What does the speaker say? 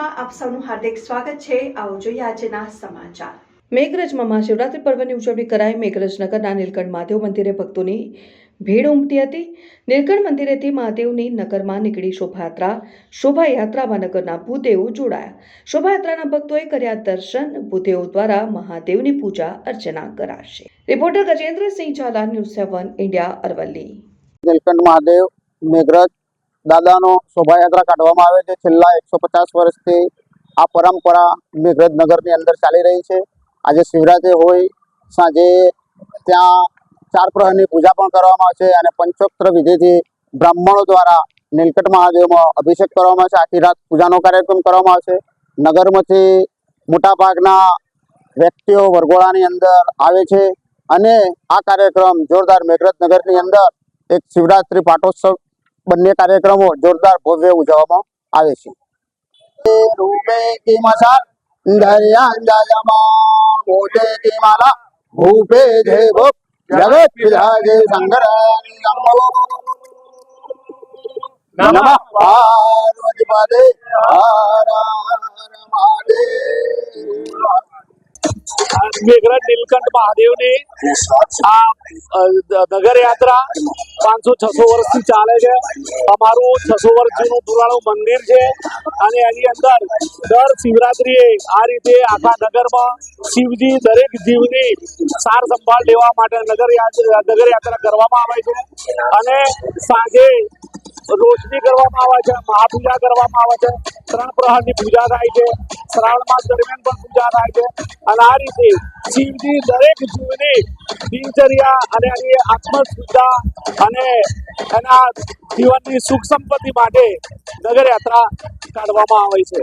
ન્યૂઝમાં આપ સૌનું હાર્દિક સ્વાગત છે। આવો જોઈએ આજના સમાચાર। મેઘરજમાં મહાશિવરાત્રી પર્વની ઉજવણી કરાઈ। મેઘરજ નગરના નીલકંઠ મહાદેવ મંદિરે ભક્તોની ભીડ ઉમટી હતી। નીલકંઠ મંદિરેથી મહાદેવની નગરમાં નીકળી શોભાયાત્રામાં નગરના ભૂદેવો જોડાયા। શોભાયાત્રાના ભક્તોએ કર્યા દર્શન। ભૂદેવો દ્વારા મહાદેવની પૂજા અર્ચના કરાશે। Reporter Gajendrasinh Zala, news 7 India, Aravalli. Nilkanth Mahadev Meghraj દાદાનો શોભાયાત્રા કાઢવામાં આવે છે। છેલ્લા 150 વર્ષથી આ પરંપરા મેઘરજ નગરની અંદર ચાલી રહી છે। આજે શિવરાત્રી હોય, સાંજે ત્યાં 4 પ્રહરની પૂજા પણ કરવામાં આવે છે અને પંચોત્તર વિધિથી બ્રાહ્મણો દ્વારા નીલકંઠ મહાદેવમાં અભિષેક કરવામાં આવે છે। આખી રાત પૂજાનો કાર્યક્રમ કરવામાં આવે છે। નગરમાંથી મોટાભાગના વ્યક્તિઓ વરઘોડાની અંદર આવે છે અને આ કાર્યક્રમ જોરદાર મેઘરજ નગરની અંદર એક શિવરાત્રી પાટોત્સવ બંને કાર્યક્રમો જોરદાર ભવ્ય ઉજવવામાં આવે છે। રૂપે કી મસા દરિયાંજયમાં મોટે કી માલા ભૂપે જય ભૂપ જગત વિરાજે શંકરાની નમઃ પાર્વતી પદે હર હર મહાદેવ। મેઘરજ નીલકંઠ મહાદેવની આ નગર યાત્રા 500-600 વર્ષથી ચાલે છે। અમારું 600 વર્ષ જૂનું પુરાણું મંદિર છે અને એની અંદર દર શિવરાત્રીએ આ રીતે આખા નગરમાં શિવજી દરેક જીવની સાર સંભાળ લેવા માટે નગર યાત્રા કરવામાં આવે છે અને સાંજે રોશની કરવામાં આવે છે, મહાપૂજા કરવામાં આવે છે, 3 પ્રહરની પૂજા થાય છે, શ્રાવણ માસ દરમિયાન પણ પૂજા થાય છે અને આ રીતે શિવજી દરેક જીવની દિનચર્યા અને એની આત્મશુદ્ધતા અને એના જીવનની સુખ સંપત્તિ માટે નગર યાત્રા કાઢવામાં આવે છે।